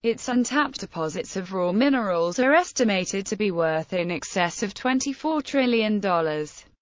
Its untapped deposits of raw minerals are estimated to be worth in excess of $24 trillion.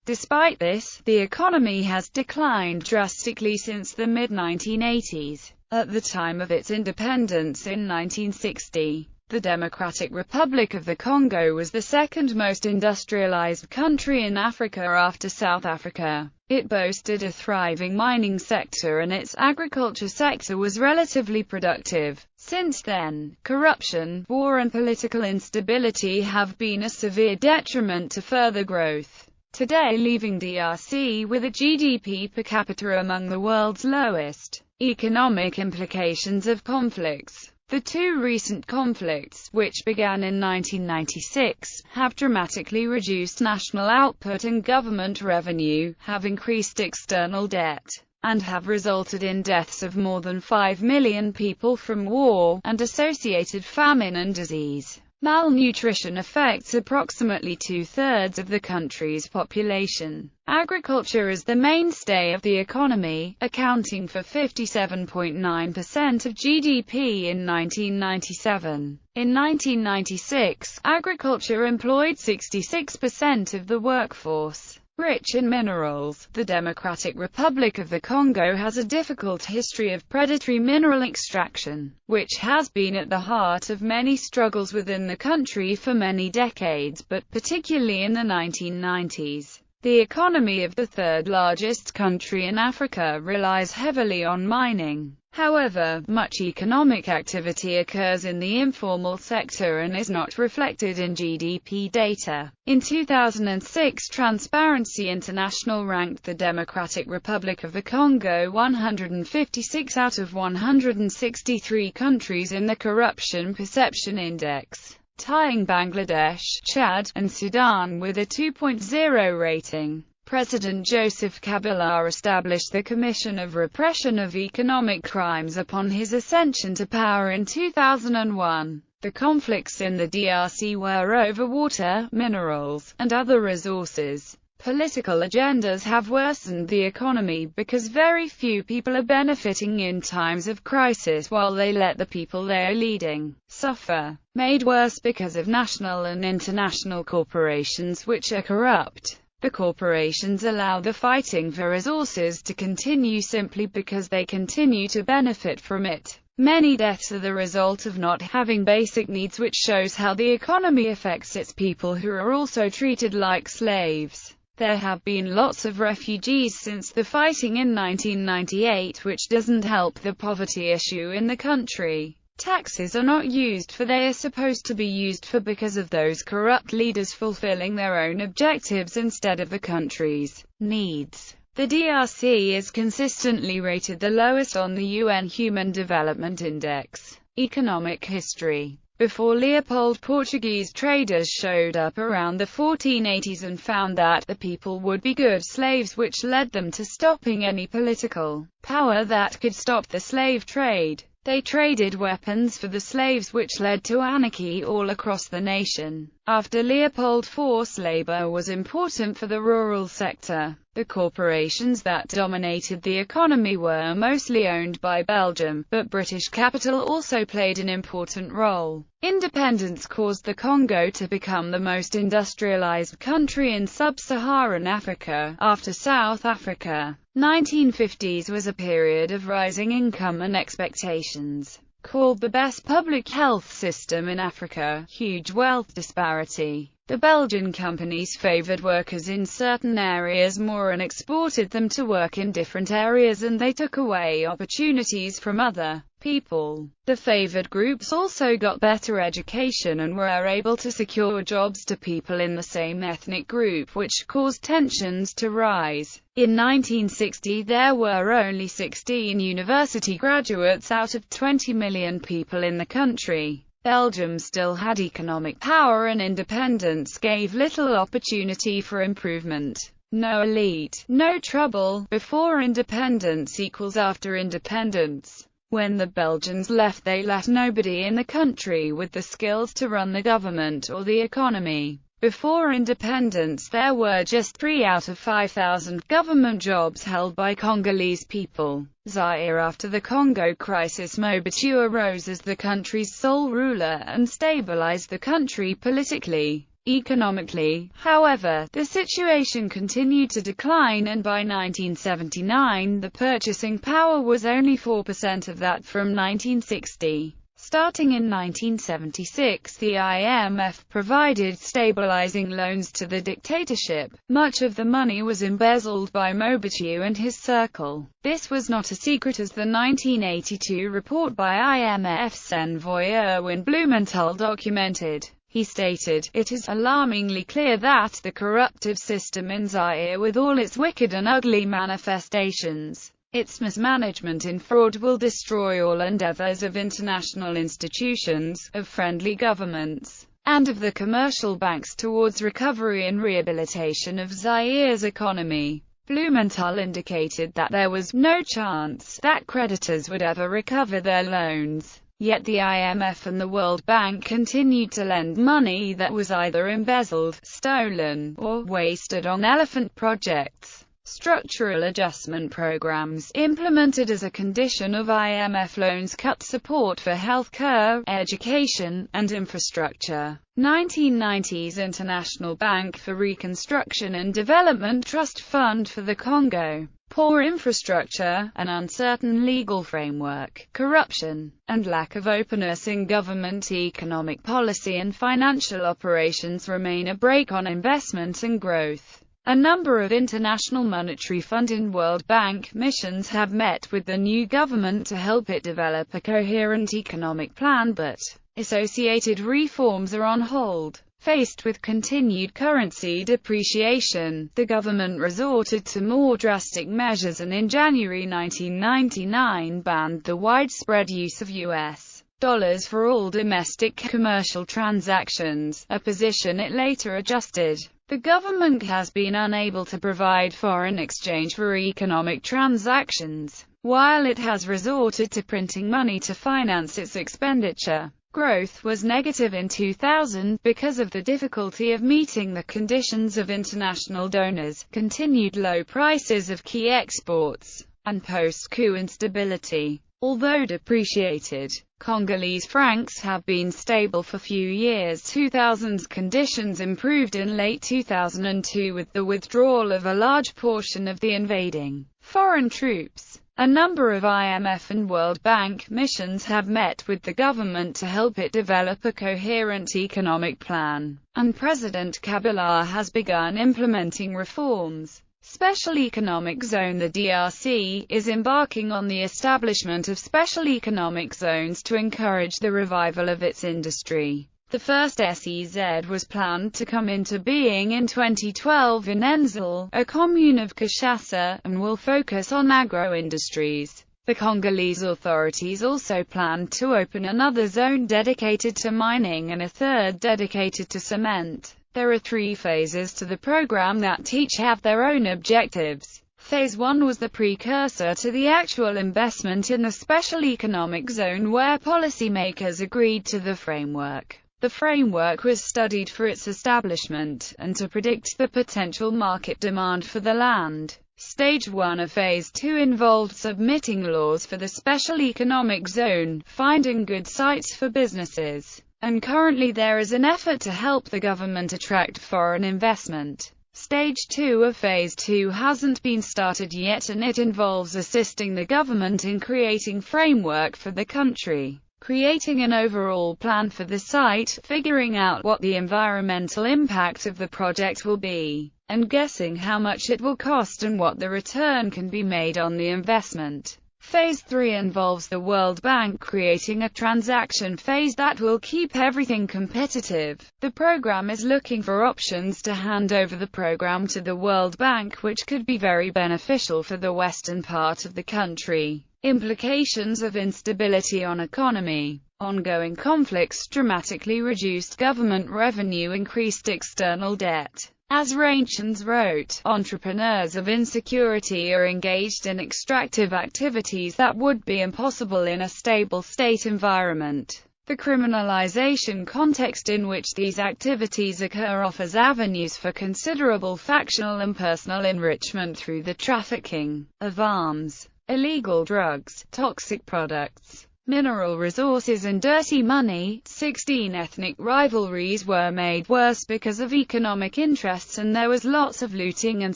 Despite this, the economy has declined drastically since the mid-1980s. At the time of its independence in 1960, the Democratic Republic of the Congo was the second most industrialized country in Africa after South Africa. It boasted a thriving mining sector and its agriculture sector was relatively productive. Since then, corruption, war and political instability have been a severe detriment to further growth, today leaving DRC with a GDP per capita among the world's lowest. Economic implications of conflicts. The two recent conflicts, which began in 1996, have dramatically reduced national output and government revenue, have increased external debt, and have resulted in deaths of more than 5 million people from war, and associated famine and disease. Malnutrition affects approximately two-thirds of the country's population. Agriculture is the mainstay of the economy, accounting for 57.9% of GDP in 1997. In 1996, agriculture employed 66% of the workforce. Rich in minerals, the Democratic Republic of the Congo has a difficult history of predatory mineral extraction, which has been at the heart of many struggles within the country for many decades, but particularly in the 1990s. The economy of the third-largest country in Africa relies heavily on mining. However, much economic activity occurs in the informal sector and is not reflected in GDP data. In 2006, Transparency International ranked the Democratic Republic of the Congo 156 out of 163 countries in the Corruption Perception Index, tying Bangladesh, Chad, and Sudan with a 2.0 rating. President Joseph Kabila established the Commission of Repression of Economic Crimes upon his ascension to power in 2001. The conflicts in the DRC were over water, minerals, and other resources. Political agendas have worsened the economy because very few people are benefiting in times of crisis while they let the people they are leading suffer. Made worse because of national and international corporations which are corrupt. The corporations allow the fighting for resources to continue simply because they continue to benefit from it. Many deaths are the result of not having basic needs, which shows how the economy affects its people who are also treated like slaves. There have been lots of refugees since the fighting in 1998, which doesn't help the poverty issue in the country. Taxes are not used for they are supposed to be used for because of those corrupt leaders fulfilling their own objectives instead of the country's needs. The DRC is consistently rated the lowest on the UN Human Development Index. Economic history. Before Leopold, Portuguese traders showed up around the 1480s and found that the people would be good slaves, which led them to stopping any political power that could stop the slave trade. They traded weapons for the slaves, which led to anarchy all across the nation. After Leopold, forced labor was important for the rural sector. The corporations that dominated the economy were mostly owned by Belgium, but British capital also played an important role. Independence caused the Congo to become the most industrialized country in sub-Saharan Africa, after South Africa. 1950s was a period of rising income and expectations. Called the best public health system in Africa, huge wealth disparity. The Belgian companies favored workers in certain areas more and exported them to work in different areas, and they took away opportunities from other people. The favored groups also got better education and were able to secure jobs to people in the same ethnic group, which caused tensions to rise. In 1960 there were only 16 university graduates out of 20 million people in the country. Belgium still had economic power and independence gave little opportunity for improvement. No elite, no trouble, before independence equals after independence. When the Belgians left, they left nobody in the country with the skills to run the government or the economy. Before independence, there were just 3 out of 5,000 government jobs held by Congolese people. Zaire. After the Congo crisis, Mobutu arose as the country's sole ruler and stabilized the country politically. Economically, however, the situation continued to decline, and by 1979 the purchasing power was only 4% of that from 1960. Starting in 1976, the IMF provided stabilizing loans to the dictatorship. Much of the money was embezzled by Mobutu and his circle. This was not a secret, as the 1982 report by IMF's envoy Erwin Blumenthal documented. He stated, "It is alarmingly clear that the corruptive system in Zaire, with all its wicked and ugly manifestations, its mismanagement in fraud, will destroy all endeavors of international institutions, of friendly governments, and of the commercial banks towards recovery and rehabilitation of Zaire's economy." Blumenthal indicated that there was no chance that creditors would ever recover their loans. Yet the IMF and the World Bank continued to lend money that was either embezzled, stolen, or wasted on elephant projects. Structural adjustment programs, implemented as a condition of IMF loans, cut support for healthcare, education, and infrastructure. 1990s International Bank for Reconstruction and Development Trust Fund for the Congo. Poor infrastructure, an uncertain legal framework, corruption, and lack of openness in government economic policy and financial operations remain a brake on investment and growth. A number of International Monetary Fund and World Bank missions have met with the new government to help it develop a coherent economic plan, but associated reforms are on hold. Faced with continued currency depreciation, the government resorted to more drastic measures and in January 1999 banned the widespread use of U.S. dollars for all domestic commercial transactions, a position it later adjusted. The government has been unable to provide foreign exchange for economic transactions, while it has resorted to printing money to finance its expenditure. Growth was negative in 2000 because of the difficulty of meeting the conditions of international donors, continued low prices of key exports, and post-coup instability. Although depreciated, Congolese francs have been stable for few years. 2000's conditions improved in late 2002 with the withdrawal of a large portion of the invading foreign troops. A number of IMF and World Bank missions have met with the government to help it develop a coherent economic plan, and President Kabila has begun implementing reforms. Special Economic Zone. The DRC is embarking on the establishment of special economic zones to encourage the revival of its industry. The first SEZ was planned to come into being in 2012 in Enzil, a commune of Kinshasa, and will focus on agro-industries. The Congolese authorities also planned to open another zone dedicated to mining and a third dedicated to cement. There are 3 phases to the program that each have their own objectives. Phase 1 was the precursor to the actual investment in the special economic zone, where policymakers agreed to the framework. The framework was studied for its establishment, and to predict the potential market demand for the land. Stage 1 of Phase 2 involved submitting laws for the special economic zone, finding good sites for businesses, and currently there is an effort to help the government attract foreign investment. Stage 2 of Phase 2 hasn't been started yet, and it involves assisting the government in creating framework for the country, creating an overall plan for the site, figuring out what the environmental impact of the project will be, and guessing how much it will cost and what the return can be made on the investment. Phase 3 involves the World Bank creating a transaction phase that will keep everything competitive. The program is looking for options to hand over the program to the World Bank, which could be very beneficial for the western part of the country. Implications of instability on economy. Ongoing conflicts dramatically reduced government revenue, increased external debt. As Rainchans wrote, entrepreneurs of insecurity are engaged in extractive activities that would be impossible in a stable state environment. The criminalization context in which these activities occur offers avenues for considerable factional and personal enrichment through the trafficking of arms, illegal drugs, toxic products, mineral resources and dirty money. 16 ethnic rivalries were made worse because of economic interests, and there was lots of looting and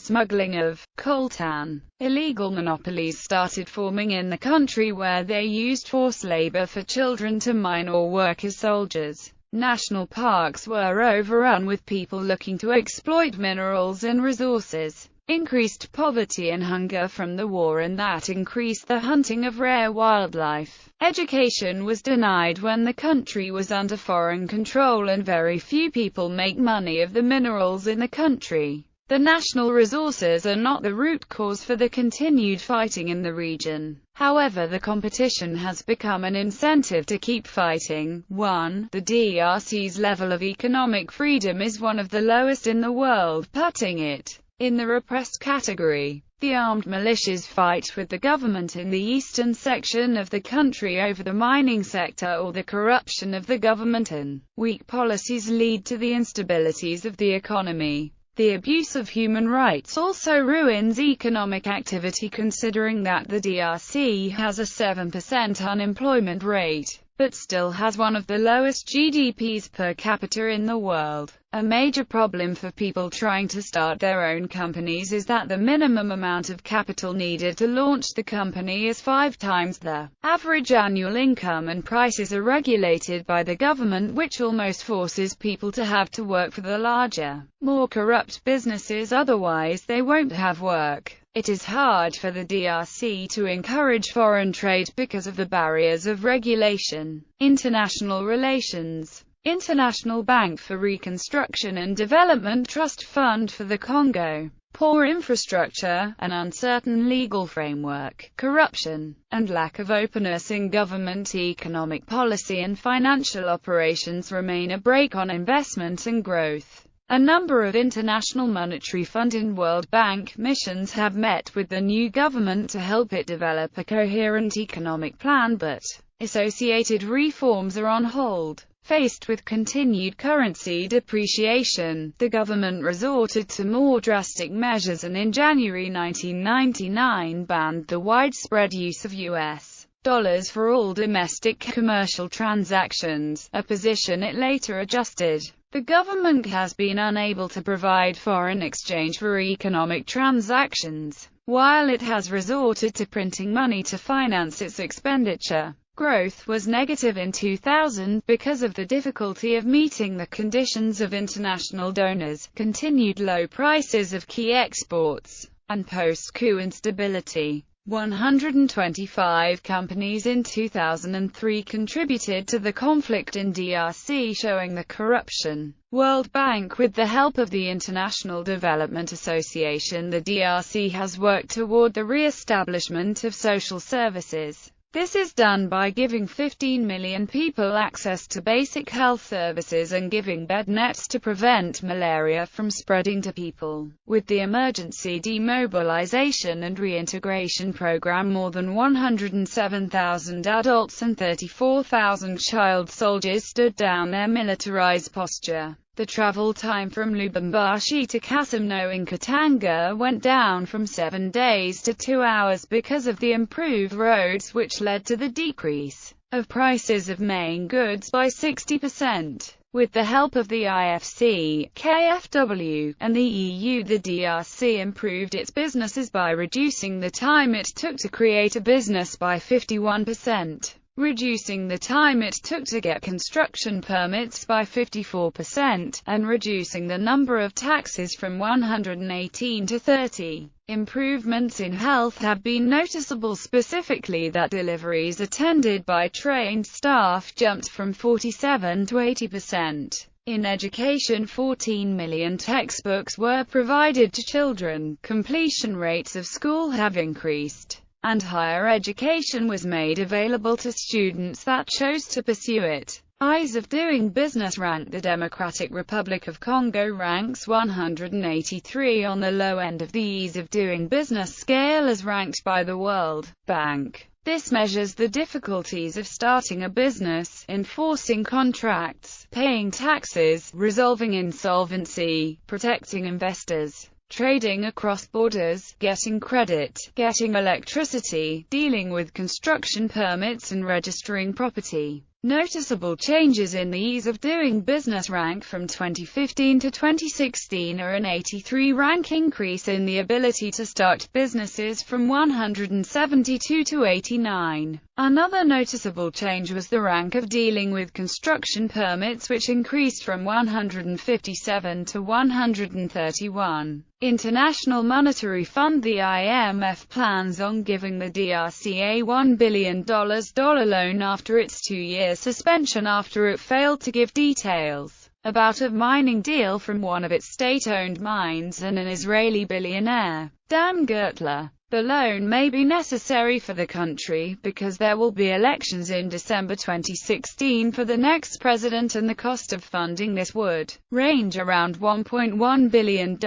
smuggling of coltan. Illegal monopolies started forming in the country where they used forced labor for children to mine or work as soldiers. National parks were overrun with people looking to exploit minerals and resources. Increased poverty and hunger from the war, and that increased the hunting of rare wildlife. Education was denied when the country was under foreign control, and very few people make money of the minerals in the country. The national resources are not the root cause for the continued fighting in the region. However, the competition has become an incentive to keep fighting. 1. The DRC's level of economic freedom is one of the lowest in the world, putting it in the repressed category. The armed militias fight with the government in the eastern section of the country over the mining sector or the corruption of the government, and weak policies lead to the instabilities of the economy. The abuse of human rights also ruins economic activity, considering that the DRC has a 7% unemployment rate, but still has one of the lowest GDPs per capita in the world. A major problem for people trying to start their own companies is that the minimum amount of capital needed to launch the company is 5 times the average annual income, and prices are regulated by the government, which almost forces people to have to work for the larger, more corrupt businesses, otherwise they won't have work. It is hard for the DRC to encourage foreign trade because of the barriers of regulation. International relations. International Bank for Reconstruction and Development Trust Fund for the Congo. Poor infrastructure, an uncertain legal framework, corruption, and lack of openness in government economic policy and financial operations remain a brake on investment and growth. A number of International Monetary Fund and World Bank missions have met with the new government to help it develop a coherent economic plan, but associated reforms are on hold. Faced with continued currency depreciation, the government resorted to more drastic measures and in January 1999 banned the widespread use of US dollars for all domestic commercial transactions, a position it later adjusted. The government has been unable to provide foreign exchange for economic transactions, while it has resorted to printing money to finance its expenditure. Growth was negative in 2000 because of the difficulty of meeting the conditions of international donors, continued low prices of key exports, and post-coup instability. 125 companies in 2003 contributed to the conflict in DRC, showing the corruption. World Bank, with the help of the International Development Association, the DRC has worked toward the re-establishment of social services. This is done by giving 15 million people access to basic health services and giving bed nets to prevent malaria from spreading to people. With the Emergency Demobilization and Reintegration Program, more than 107,000 adults and 34,000 child soldiers stood down their militarized posture. The travel time from Lubumbashi to Kasamno in Katanga went down from 7 days to 2 hours because of the improved roads, which led to the decrease of prices of main goods by 60%. With the help of the IFC, KfW, and the EU, the DRC improved its businesses by reducing the time it took to create a business by 51%. Reducing the time it took to get construction permits by 54%, and reducing the number of taxis from 118 to 30. Improvements in health have been noticeable, specifically that deliveries attended by trained staff jumped from 47 to 80%. In education, 14 million textbooks were provided to children, completion rates of school have increased, and higher education was made available to students that chose to pursue it. Ease of doing business ranked. The Democratic Republic of Congo ranks 183 on the low end of the ease of doing business scale as ranked by the World Bank. This measures the difficulties of starting a business, enforcing contracts, paying taxes, resolving insolvency, protecting investors, trading across borders, getting credit, getting electricity, dealing with construction permits and registering property. Noticeable changes in the ease of doing business rank from 2015 to 2016 are an 83 rank increase in the ability to start businesses from 172 to 89. Another noticeable change was the rank of dealing with construction permits, which increased from 157 to 131. International Monetary Fund, the IMF, plans on giving the DRC a $1 billion loan after its 2-year suspension after it failed to give details about a mining deal from one of its state-owned mines and an Israeli billionaire, Dan Gertler. The loan may be necessary for the country because there will be elections in December 2016 for the next president, and the cost of funding this would range around $1.1 billion.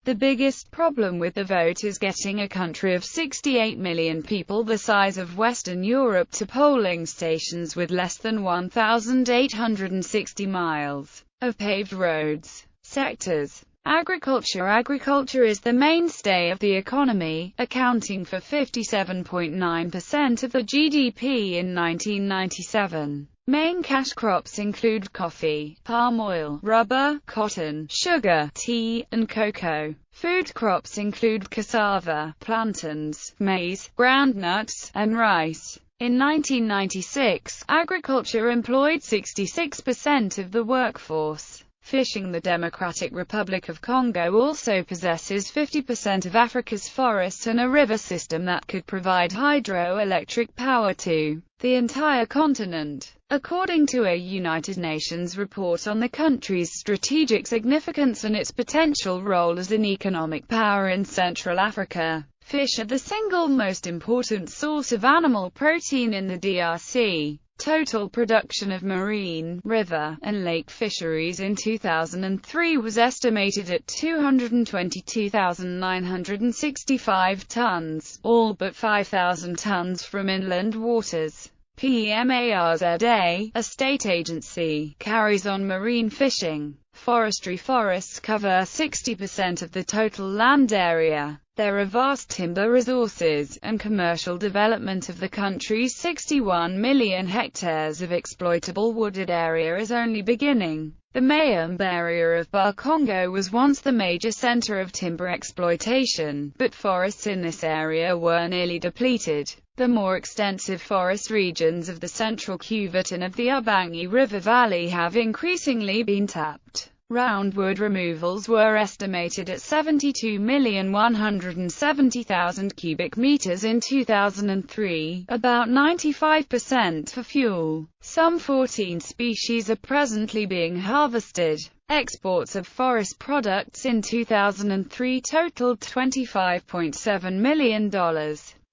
The biggest problem with the vote is getting a country of 68 million people the size of Western Europe to polling stations with less than 1,860 miles of paved roads. Sectors. Agriculture. Agriculture is the mainstay of the economy, accounting for 57.9% of the GDP in 1997. Main cash crops include coffee, palm oil, rubber, cotton, sugar, tea, and cocoa. Food crops include cassava, plantains, maize, groundnuts, and rice. In 1996, agriculture employed 66% of the workforce. Fishing. The Democratic Republic of Congo also possesses 50% of Africa's forests and a river system that could provide hydroelectric power to the entire continent. According to a United Nations report on the country's strategic significance and its potential role as an economic power in Central Africa, fish are the single most important source of animal protein in the DRC. Total production of marine, river, and lake fisheries in 2003 was estimated at 222,965 tons, all but 5,000 tons from inland waters. PMARZA, a state agency, carries on marine fishing. Forestry. Forests cover 60% of the total land area. There are vast timber resources, and commercial development of the country's 61 million hectares of exploitable wooded area is only beginning. The Mayombe area of Congo was once the major center of timber exploitation, but forests in this area were nearly depleted. The more extensive forest regions of the central Cuvette and of the Ubangi River Valley have increasingly been tapped. Roundwood removals were estimated at 72,170,000 cubic meters in 2003, about 95% for fuel. Some 14 species are presently being harvested. Exports of forest products in 2003 totaled $25.7 million.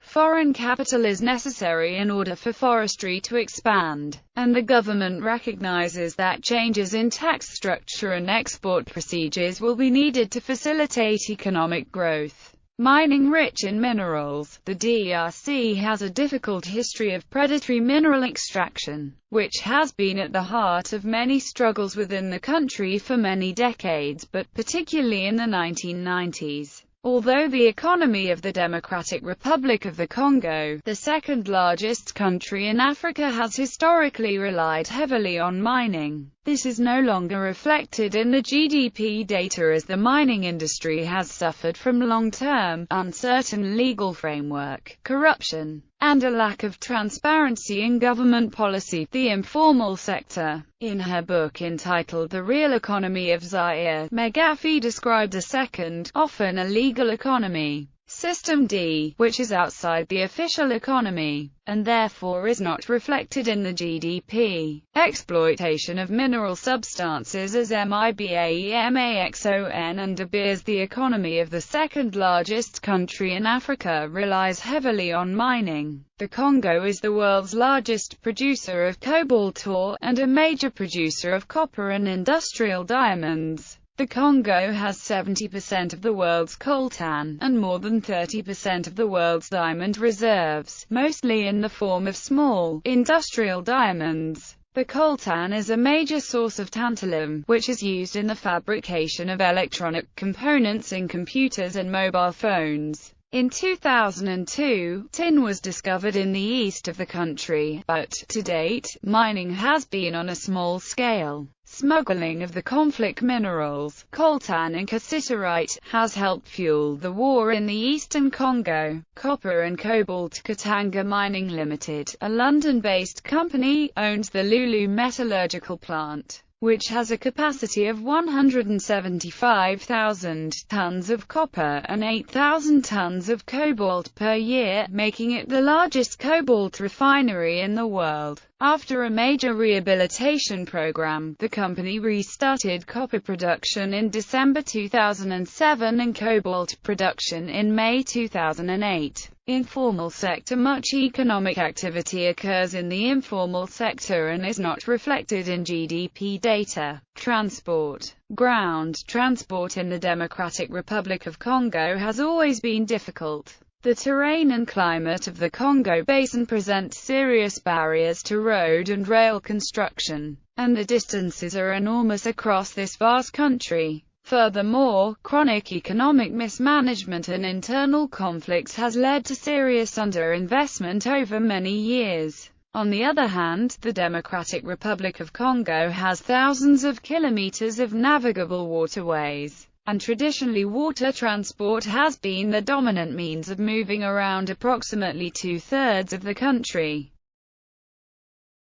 Foreign capital is necessary in order for forestry to expand, and the government recognizes that changes in tax structure and export procedures will be needed to facilitate economic growth. Mining. Rich in minerals, the DRC has a difficult history of predatory mineral extraction, which has been at the heart of many struggles within the country for many decades, but particularly in the 1990s. Although the economy of the Democratic Republic of the Congo, the second largest country in Africa, has historically relied heavily on mining, this is no longer reflected in the GDP data as the mining industry has suffered from long-term, uncertain legal framework, corruption, and a lack of transparency in government policy. The Informal Sector. In her book entitled The Real Economy of Zaire, McAfee described a second, often illegal economy system D, which is outside the official economy, and therefore is not reflected in the GDP. Exploitation of mineral substances as MIBAEMAXON and De Beers. The economy of the second largest country in Africa relies heavily on mining. The Congo is the world's largest producer of cobalt ore, and a major producer of copper and industrial diamonds. The Congo has 70% of the world's coltan, and more than 30% of the world's diamond reserves, mostly in the form of small, industrial diamonds. The coltan is a major source of tantalum, which is used in the fabrication of electronic components in computers and mobile phones. In 2002, tin was discovered in the east of the country, but, to date, mining has been on a small scale. Smuggling of the conflict minerals, coltan and cassiterite, has helped fuel the war in the eastern Congo. Copper and Cobalt. Katanga Mining Limited, a London-based company, owns the Lulu metallurgical plant, which has a capacity of 175,000 tons of copper and 8,000 tons of cobalt per year, making it the largest cobalt refinery in the world. After a major rehabilitation program, the company restarted copper production in December 2007 and cobalt production in May 2008. Informal sector. Much economic activity occurs in the informal sector and is not reflected in GDP data. Transport. Ground transport in the Democratic Republic of Congo has always been difficult. The terrain and climate of the Congo Basin present serious barriers to road and rail construction, and the distances are enormous across this vast country. Furthermore, chronic economic mismanagement and internal conflicts has led to serious underinvestment over many years. On the other hand, the Democratic Republic of Congo has thousands of kilometers of navigable waterways, and traditionally water transport has been the dominant means of moving around approximately two-thirds of the country.